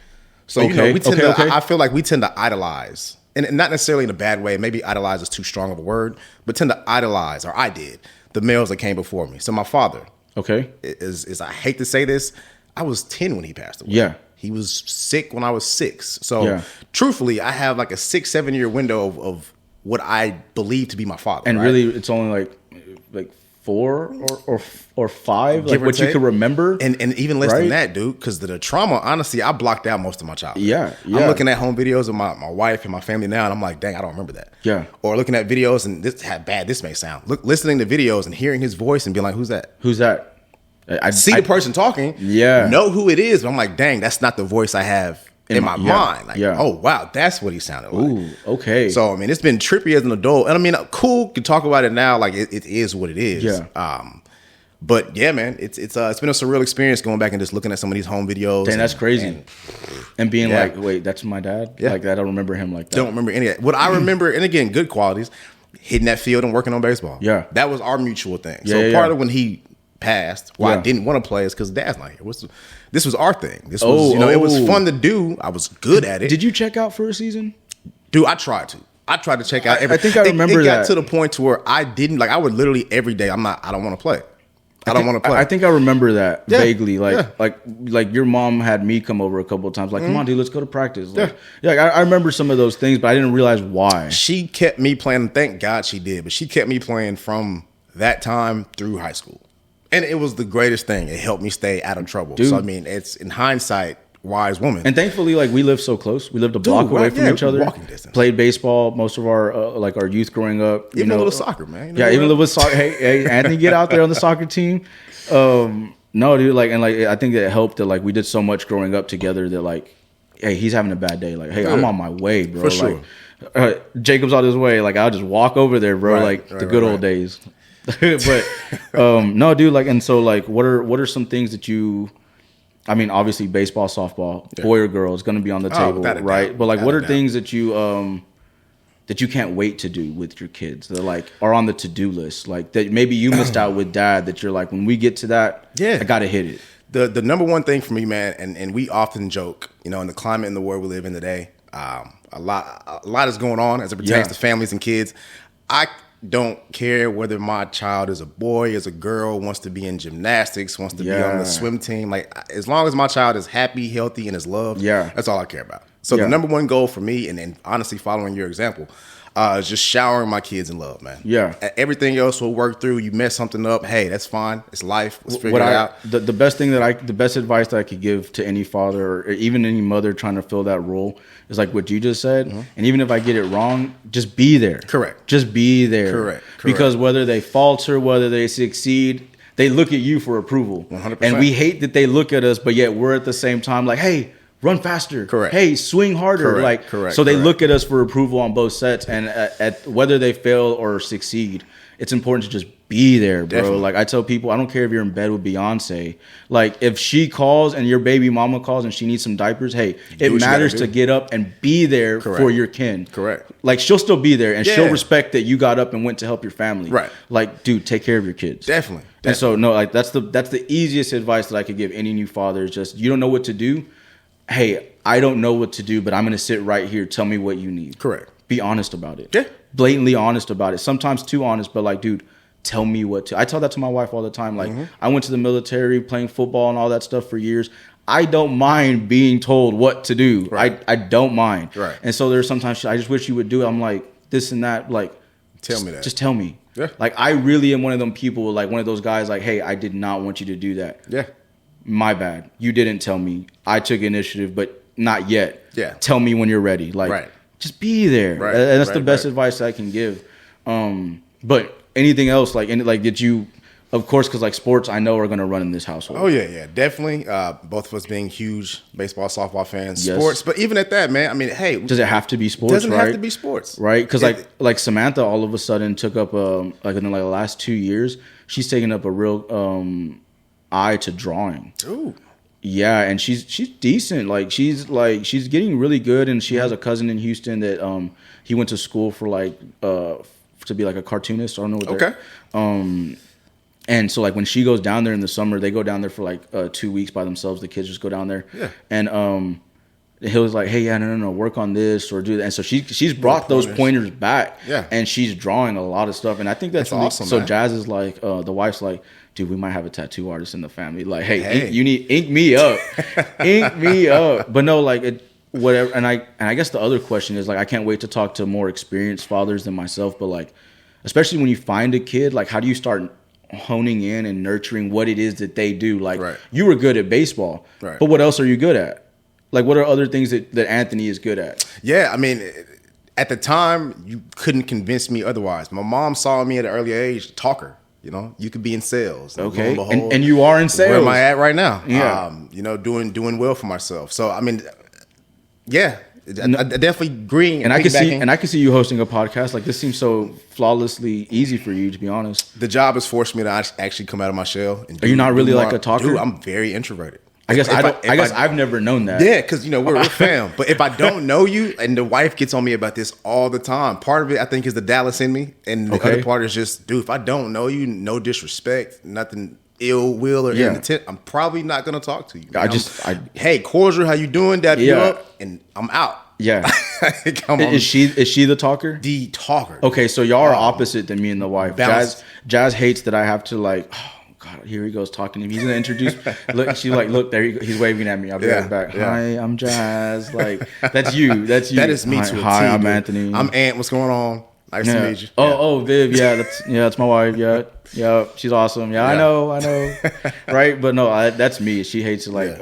So, you know, we tend I feel like we tend to idolize, and not necessarily in a bad way. Maybe idolize is too strong of a word, but tend to idolize, or I did, the males that came before me. So my father, is I hate to say this, I was 10 when he passed away. Yeah. He was sick when I was 6. So truthfully, I have like a 6-7 year window of what I believe to be my father. And really, it's only like 4 or 5, like what you can remember, and even less than that, dude. Because the trauma, honestly, I blocked out most of my childhood. I'm looking at home videos of my wife and my family now, and I'm like, dang, I don't remember that. Or looking at videos, and how bad this may sound. Listening to videos and hearing his voice and being like, who's that? Who's that? I see the person talking. Know who it is, but I'm like, dang, that's not the voice I have in my mind. Like, oh wow, that's what he sounded like. Ooh, okay. So I mean, it's been trippy as an adult, and I mean, cool. Can talk about it now, like it is what it is. But yeah, man, it's been a surreal experience going back and just looking at some of these home videos. Dang, that's crazy. And being like, wait, that's my dad. Like I don't remember him like that. Don't remember any of that. What I remember, and again, good qualities, hitting that field and working on baseball. That was our mutual thing. So part of when he passed, why I didn't want to play is because Dad's not here. This was our thing. This was, it was fun to do. I was good at it. Did you check out for a season? Dude, I tried to check out. I think I remember it that. got to the point to where I didn't, like, I would literally every day, I don't want to play. I don't want to play. I think I remember that vaguely. Like your mom had me come over a couple of times. Like, come on, dude, let's go to practice. Like, I remember some of those things, but I didn't realize why. She kept me playing. Thank God she did. But she kept me playing from that time through high school. And it was the greatest thing. It helped me stay out of trouble. Dude. So, I mean, it's, in hindsight, wise woman. And thankfully, like, we lived so close. We lived a block away from each other. Walking distance. Played baseball most of our our youth growing up. Even a little soccer, man. Even a little bit soccer. Hey, Anthony, get out there on the soccer team. No, dude, like, and like, I think that it helped that, like, we did so much growing up together that, like, hey, he's having a bad day. Like, hey, I'm on my way, bro. For sure. Like, Jacob's on his way. Like, I'll just walk over there, bro. The good old days. But no, dude, like, and so, like, what are some things that you, I mean, obviously baseball, softball, boy or girl is going to be on the table, right? But like, what are things that you can't wait to do with your kids that like are on the to-do list, like that maybe you missed out with dad, that you're like, when we get to that, I got to hit it. The number one thing for me, man, and we often joke, in the climate in the world we live in today, a lot is going on as it pertains to families and kids. I don't care whether my child is a boy, is a girl, wants to be in gymnastics, wants to be on the swim team. Like, as long as my child is happy, healthy, and is loved, that's all I care about. So the number one goal for me, and honestly following your example, is just showering my kids in love, man. Everything else will work through. You mess something up, hey, that's fine. It's life. Let's figure it out. The best advice that I could give to any father or even any mother trying to fill that role is like what you just said. And even if I get it wrong, just be there. Correct. Just be there. Correct. Because whether they falter, whether they succeed, they look at you for approval. 100%. And we hate that they look at us, but yet we're at the same time like, hey, run faster. Correct. Hey, swing harder. Correct. So they look at us for approval on both sets, and at whether they fail or succeed, it's important to just be there, bro. Definitely. Like I tell people, I don't care if you're in bed with Beyonce. Like if she calls and your baby mama calls and she needs some diapers, hey, it matters to get up and be there for your kin. Correct. Like she'll still be there and she'll respect that you got up and went to help your family. Right. Like, dude, take care of your kids. Definitely. And so no, like that's the easiest advice that I could give any new father is just you don't know what to do. Hey, I don't know what to do, but I'm gonna sit right here. Tell me what you need. Correct. Be honest about it. Yeah. Blatantly honest about it. Sometimes too honest, but like, dude, tell me what to. I tell that to my wife all the time. Like, I went to the military, playing football and all that stuff for years. I don't mind being told what to do. Right. I don't mind. Right. And so there's sometimes I just wish you would do it. I'm like this and that. Like, tell me that. Just tell me. Yeah. Like I really am one of them people. Like one of those guys. Like, hey, I did not want you to do that. Yeah. My bad. You didn't tell me. I took initiative, but not yet. Yeah. Tell me when you're ready. Like, just be there. Right. And that's the best advice I can give. But anything else, like, did you, of course, because like sports, I know are going to run in this household. Oh yeah, definitely. Both of us being huge baseball, softball fans, Yes. sports. But even at that, man, I mean, hey, Does it have to be sports? doesn't right? have to be sports, right? Because like Samantha, all of a sudden took up like in the last 2 years, she's taken up a real eye to drawing. Ooh. Yeah, and she's decent. She's getting really good, and she has a cousin in Houston that he went to school for to be like a cartoonist. I don't know what. Okay. And so like when she goes down there in the summer, they go down there for like 2 weeks by themselves. The kids just go down there. Yeah. And he was like, hey, yeah, no, work on this or do that. And so she's brought those pointers back. Yeah. And she's drawing a lot of stuff. And I think that's really, awesome. So man. Jazz is like, the wife's like, dude, we might have a tattoo artist in the family. Like, hey. You need ink me up, ink me up. But no, like whatever. And I guess the other question is like, I can't wait to talk to more experienced fathers than myself. But like, especially when you find a kid, like, how do you start honing in and nurturing what it is that they do? Like, you were good at baseball, but what else are you good at? Like, what are other things that Anthony is good at? Yeah, I mean, at the time, you couldn't convince me otherwise. My mom saw me at an early age, talker. You know, you could be in sales. Okay, and you are in sales. Where am I at right now? Yeah. Doing well for myself. So, I mean, yeah, I definitely agree. And I can see you hosting a podcast. Like, this seems so flawlessly easy for you, to be honest. The job has forced me to actually come out of my shell. And are you not really like a talker? Dude, I'm very introverted. I guess I've never known that. Yeah, because we're fam. But if I don't know you, and the wife gets on me about this all the time. Part of it, I think, is the Dallas in me, and the other part is just, dude, if I don't know you, no disrespect, nothing ill will or intent, I'm probably not gonna talk to you. Hey, cordial, how you doing? Dab you up, and I'm out. Yeah. Come on. Is she the talker? The talker. Okay, so y'all are opposite than me and the wife. Jazz hates that I have to like. God, here he goes talking to him. He's gonna introduce. Look, she's like, look, there he's waving at me. I'll be right back. Yeah. Hi, I'm Jazz. Like, that's you. That's you. That is me too. Hi, I'm Anthony. I'm Ant. What's going on? Nice to meet you. Oh, Viv. Yeah, that's my wife. Yeah, she's awesome. Yeah, I know. Right, but no, that's me. She hates it. Like,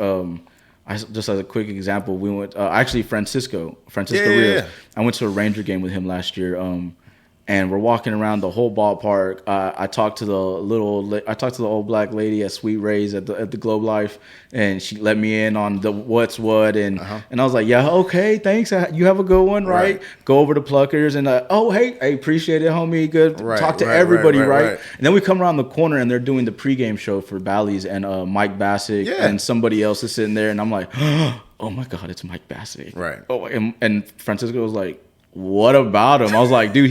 I just as a quick example, we went. Actually, Francisco Rios. I went to a Ranger game with him last year. And we're walking around the whole ballpark. I talked to the old black lady at Sweet Ray's at the Globe Life, and she let me in on the what's what, and I was like, yeah, okay, thanks. You have a good one, right? Go over to Pluckers, and oh, hey, I appreciate it, homie. Good. Talk to everybody, right? And then we come around the corner, and they're doing the pregame show for Bally's, and Mike Bassick and somebody else is sitting there, and I'm like, oh my God, it's Mike Bassick, right? Oh, and Francisco was like, what about him? I was like, dude,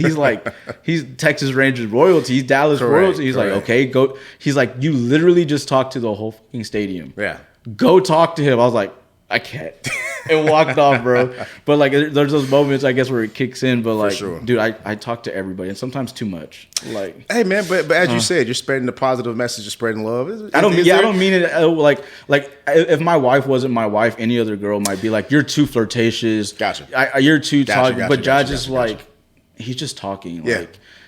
he's Texas Rangers royalty. He's Dallas royalty. He's like, okay, go. He's like, you literally just talked to the whole fucking stadium. Yeah. Go talk to him. I was like, I can't. And walked off, bro. But like, there's those moments, I guess, where it kicks in. But like, dude, I talk to everybody, and sometimes too much. Like, hey man, but as you said, you're spreading the positive message, you're spreading love. I don't mean it like if my wife wasn't my wife, any other girl might be like, you're too flirtatious. Gotcha. You're too talking. But Judge is like, he's just talking.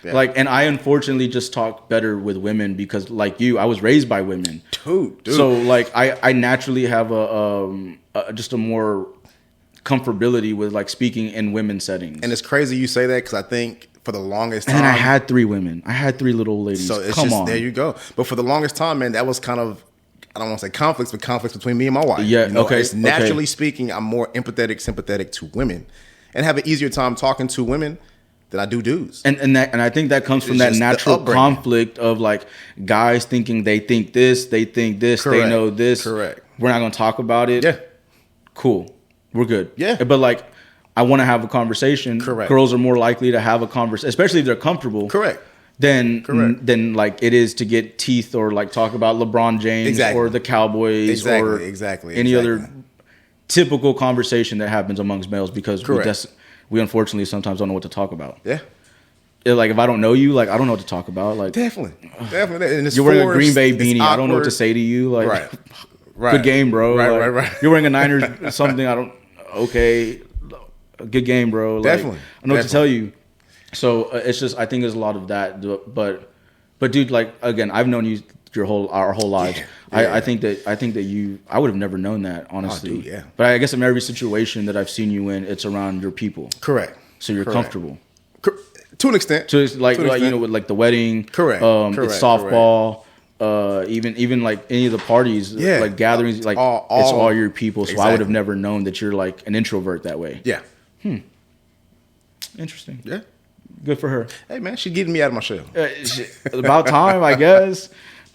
Like, and I unfortunately just talk better with women because, like you, I was raised by women. Dude. So like, I naturally have just a more comfortability with like speaking in women's settings. And it's crazy you say that because I think for the longest time, and I had 3 women. I had 3 little old ladies. So it's Come just on. There you go. But for the longest time, man, that was kind of, I don't want to say conflicts, but conflicts between me and my wife. Yeah. Okay. It's naturally speaking, I'm more empathetic, sympathetic to women, and have an easier time talking to women than I do dudes. And I think that comes from It's that just the natural upbringing. conflict of like guys thinking they think this, they Correct. know this. Correct. We're not going to talk about it. Yeah. Cool. We're good. Yeah. But like, I want to have a conversation. Correct. Girls are more likely to have a conversation, especially if they're comfortable. Correct. Than like it is to get teeth or like talk about LeBron James Exactly. or the Cowboys or any other typical conversation that happens amongst males because we unfortunately sometimes don't know what to talk about. Yeah. Like if I don't know you, like I don't know what to talk about. Like Definitely. And it's you're wearing a forced, Green Bay it's beanie. I don't know what to awkward. say to you. Like Right. good game, bro. Right, Like, you're wearing a Niners something. Okay, good game, bro. Like, Definitely. I know what to tell you. So it's just I think there's a lot of that, but dude, like again, I've known you our whole lives. Yeah. I think that I would have never known that honestly. Oh, dude, yeah. But I guess in every situation that I've seen you in, it's around your people. Correct. So you're comfortable. To an extent. So it's like you know with like the wedding. Correct. It's softball. Even like any of the parties, like gatherings, like it's all your people. So I would have never known that you're like an introvert that way. Yeah. Interesting. Yeah. Good for her. Hey man, she's getting me out of my shell. About time, I guess.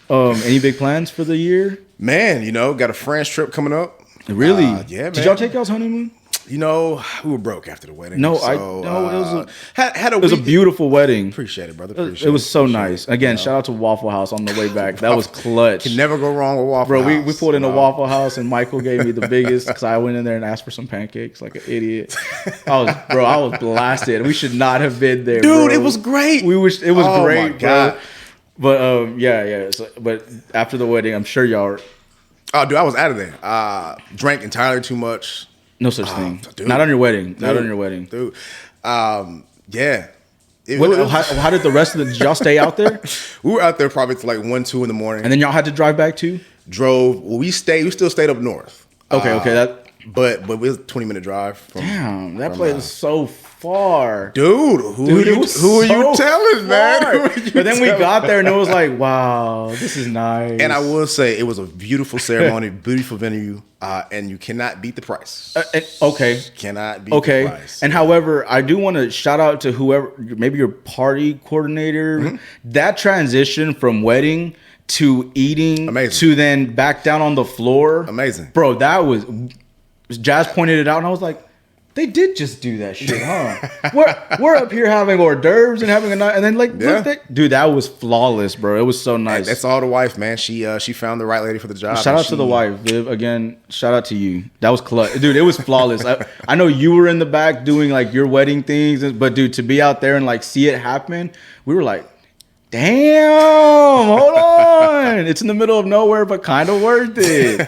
Any big plans for the year? Man, got a France trip coming up. Really? Yeah, man. Did y'all take y'all's honeymoon? We were broke after the wedding. No, it was a beautiful wedding. Appreciate it, brother. It was so nice. Again, shout out to Waffle House on the way back. That was clutch. Can never go wrong with Waffle Bro, House. we pulled in a Waffle House and Michael gave me the biggest because I went in there and asked for some pancakes like an idiot. I was blasted. We should not have been there, dude. Bro. It was great. It was Oh, great, my God. Bro. But yeah. So, but after the wedding, I'm sure y'all. Oh, dude, I was out of there. Drank entirely too much. No such thing. Dude. Not on your wedding. Not on your wedding. Dude. Yeah. How did the rest of did y'all stay out there? We were out there probably till like 1, 2 in the morning. And then y'all had to drive back too? We still stayed up north. Okay. But it was a 20-minute drive from. Damn, that place is so far. Dude, who are you telling, man? But then we got there and it was like, wow, this is nice. And I will say it was a beautiful ceremony, beautiful venue, and you cannot beat the price. Okay. Cannot beat the price. And however, I do want to shout out to whoever, maybe your party coordinator, that transition from wedding to eating to then back down on the floor. Amazing. Bro, that was, Jazz pointed it out and I was like, they did just do that shit, huh? we're up here having hors d'oeuvres and having a night, and then look that, dude, that was flawless, bro. It was so nice. That's all the wife, man. She found the right lady for the job. Shout out to the wife, Viv. Again, shout out to you. That was clutch, dude. It was flawless. I know you were in the back doing like your wedding things, but dude, to be out there and like see it happen, we were like, damn, hold on. It's in the middle of nowhere, but kind of worth it.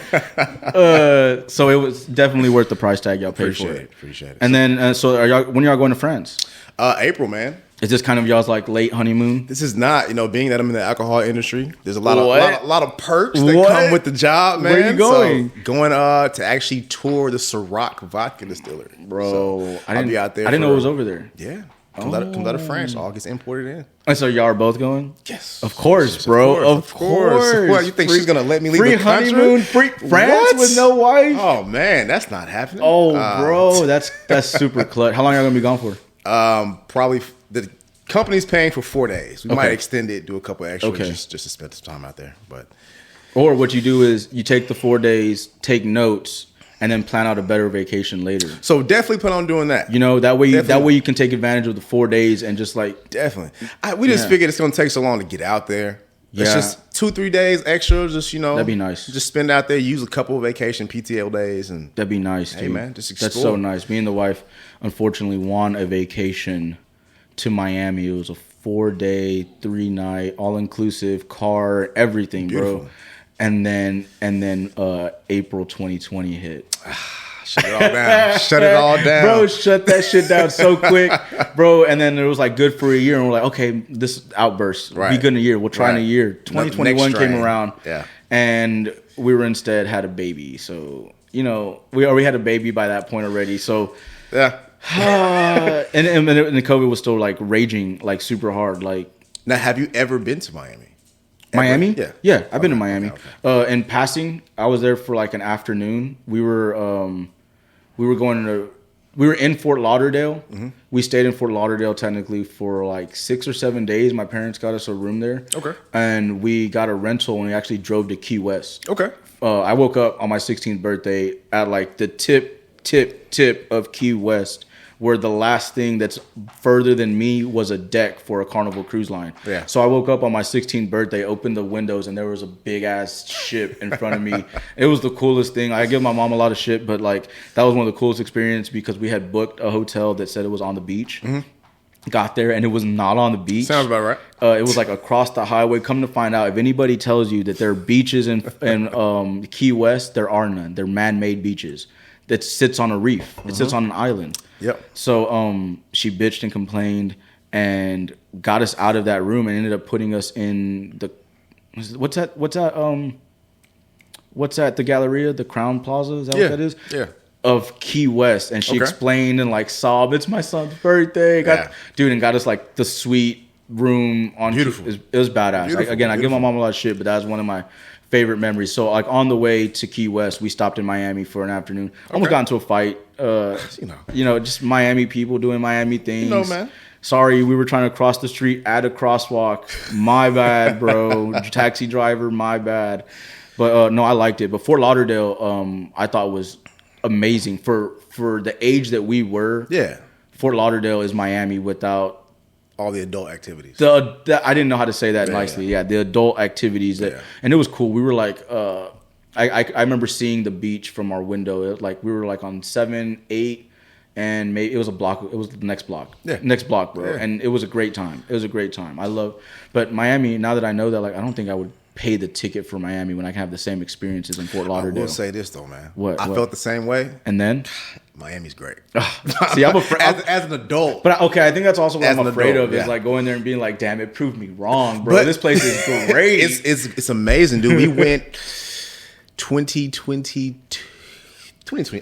So it was definitely worth the price tag y'all paid for it. Appreciate it. And then, so when y'all going to France? April, man. Is this kind of y'all's like late honeymoon? This is not, being that I'm in the alcohol industry, there's a lot of perks that come with the job, man. Where are you going? So going to actually tour the Ciroc vodka distillery. Bro, so I'll be out there. I didn't know it was over there. Yeah. Comes out of France. All gets imported in. And so y'all are both going? Yes. Of course, bro. Of course. What, you think she's going to let me leave the country? Free honeymoon, free France with no wife? Oh, man. That's not happening. Oh, bro. That's super clutch. How long are y'all going to be gone for? Probably the company's paying for 4 days. We might extend it, do a couple extra just to spend some time out there. Or what you do is you take the 4 days, take notes, and then plan out a better vacation later. So definitely plan on doing that. That way you can take advantage of the 4 days and just like definitely. We just figured it's going to take so long to get out there. Yeah. It's just 2-3 days extra. Just that'd be nice. Just spend out there, use a couple of vacation PTO days, and that'd be nice. Hey dude. man, just explore. That's so nice. Me and the wife unfortunately won a vacation to Miami. It was a 4-day, 3-night, all inclusive car, everything, beautiful. Bro. And then April 2020 hit. Shut it all down. Shut it all down. Bro, shut that shit down so quick. Bro, and then it was like good for a year. And we're like, okay, this outburst. Be good in a year. We'll try in a year. 2021 came around. Yeah. And we were instead had a baby. So, we already had a baby by that point already. So, yeah. and the COVID was still like raging, like super hard. Like, now, have you ever been to Miami? Miami? Yeah. Yeah, I've been to Miami. Okay. In passing, I was there for like an afternoon. We were going to we were in Fort Lauderdale. We stayed in Fort Lauderdale technically for like 6 or 7 days. My parents got us a room there. Okay. And we got a rental and we actually drove to Key West. Okay. I woke up on my 16th birthday at like the tip of Key West, where the last thing that's further than me was a deck for a Carnival Cruise Line. Yeah. So I woke up on my 16th birthday, opened the windows, and there was a big ass ship in front of me. It was the coolest thing. I give my mom a lot of shit, but like that was one of the coolest experiences because we had booked a hotel that said it was on the beach. Got there and it was not on the beach. Sounds about right. It was like across the highway. Come to find out, if anybody tells you that there are beaches in Key West, there are none. They're man-made beaches that sits on a reef. It sits on an island. Yep. So she bitched and complained and got us out of that room and ended up putting us in the what's that the Galleria, the Crown Plaza? Is that what that is? Yeah. Of Key West, and she explained and like sobbed, "It's my son's birthday." And got us like the suite room on. Beautiful. It was badass. I give my mom a lot of shit, but that was one of my favorite memories. So like on the way to Key West, we stopped in Miami for an afternoon. Almost got into a fight. Just Miami people doing Miami things. Man. Sorry, we were trying to cross the street at a crosswalk. My bad, bro. Taxi driver, my bad. But no, I liked it. But Fort Lauderdale, I thought was amazing for the age that we were. Yeah. Fort Lauderdale is Miami without all the adult activities. I didn't know how to say that nicely. Yeah, the adult activities and it was cool. We were like I remember seeing the beach from our window. It was like we were like on 7, 8 and maybe it was a block. It was the next block. Yeah. Next block, bro. Yeah. And it was a great time. But Miami, now that I know that, like I don't think I would pay the ticket for Miami when I can have the same experiences in Fort Lauderdale. I will say this though, man. What? I felt the same way. And then? Miami's great. See, I'm afraid as an adult. But okay, I think that's also what I'm afraid of is like going there and being like, damn, it proved me wrong, bro. But this place is great. It's amazing, dude. We went 2020,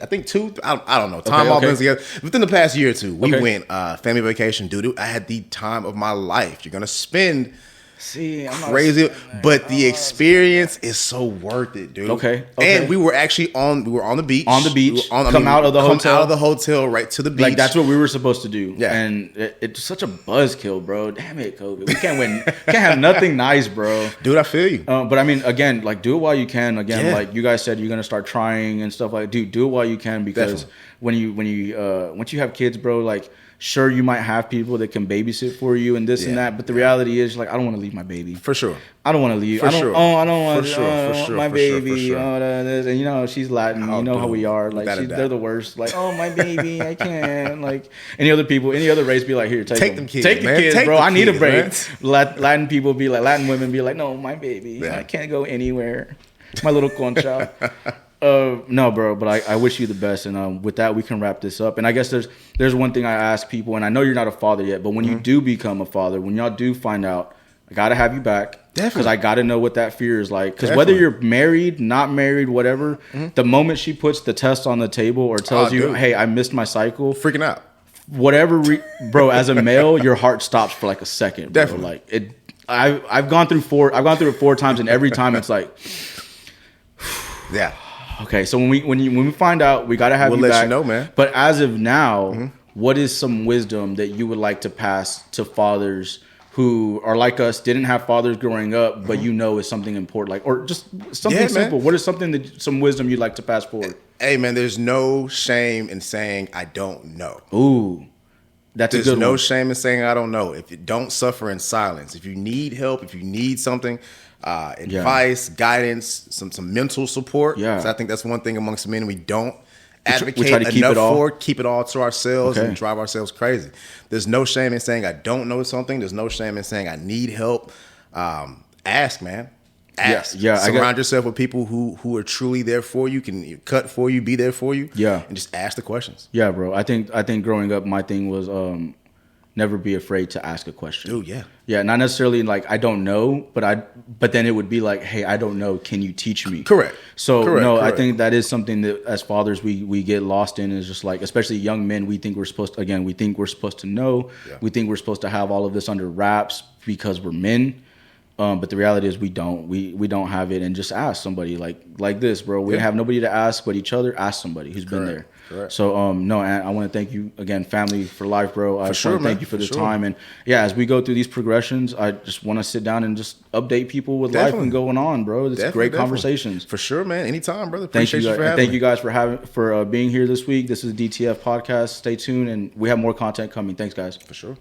I think I don't know. Time all blends together. Within the past year or two, we went family vacation, dude. I had the time of my life. You're gonna spend crazy, but the experience is so worth it, dude. Okay. And we were actually on the beach. On the beach. Come out of the hotel right to the beach. Like that's what we were supposed to do. Yeah. And it's such a buzzkill, bro. Damn it, COVID. We can't win. Can't have nothing nice, bro. Dude, I feel you. But I mean, again, like do it while you can. Again, like you guys said, you're gonna start trying and stuff like. Dude, do it while you can because when you once you have kids, bro, like. Sure, you might have people that can babysit for you and this and that, but the reality is, like, I don't want to leave my baby. For sure. I don't want to leave. I don't want my baby. And you know, she's Latin. You know how we are. Like, they're the worst. Like, oh, my baby, I can't. Like, any other race be like, here, take them kids. Take the kids, bro. I need a break. Latin people be like, Latin women be like, no, my baby. I can't go anywhere. My little concha. No, bro, but I wish you the best, and with that we can wrap this up. And I guess there's one thing I ask people, and I know you're not a father yet, but when you do become a father, when y'all do find out, I gotta have you back because I gotta know what that fear is like. Because whether you're married, not married, whatever, the moment she puts the test on the table or tells you, "Hey, I missed my cycle," freaking out, whatever, bro. As a male, your heart stops for like a second. Bro. Definitely, like it. I've gone through it 4 times, and every time it's like, yeah. Okay, so when we find out, we gotta have you back. We'll let you know, man. But as of now, what is some wisdom that you would like to pass to fathers who are like us, didn't have fathers growing up, but you know is something important, like or just something simple? Man. What is some wisdom you'd like to pass forward? Hey, man, there's no shame in saying I don't know. Ooh, that's a good one. There's no shame in saying I don't know. If you don't suffer in silence, if you need help, if you need something. Advice, guidance, some mental support. Yeah, I think that's one thing amongst men we don't advocate enough for. Keep it all to ourselves and drive ourselves crazy. There's no shame in saying I don't know something. There's no shame in saying I need help. Ask, man. Ask. Yeah. Surround yourself with people who are truly there for you, can cut for you, be there for you. Yeah, and just ask the questions. Yeah, bro. I think growing up, my thing was never be afraid to ask a question. Dude, yeah. Yeah, not necessarily like I don't know, but then it would be like, hey, I don't know, can you teach me? Correct. So correct. I think that is something that as fathers we get lost in, is just like, especially young men, we think we're supposed to know. Yeah. We think we're supposed to have all of this under wraps because we're men. But the reality is we don't. We don't have it, and just ask somebody like this, bro. We have nobody to ask but each other. Ask somebody who's been there. Correct. So no, and I want to thank you again, family for life, bro. I just want to thank you for this time, and as we go through these progressions, I just want to sit down and just update people with life and going on, bro. It's great conversations. For sure, man. Anytime, brother. Appreciate you for having Thank you guys for being here this week. This is the DTF podcast. Stay tuned, and we have more content coming. Thanks, guys. For sure.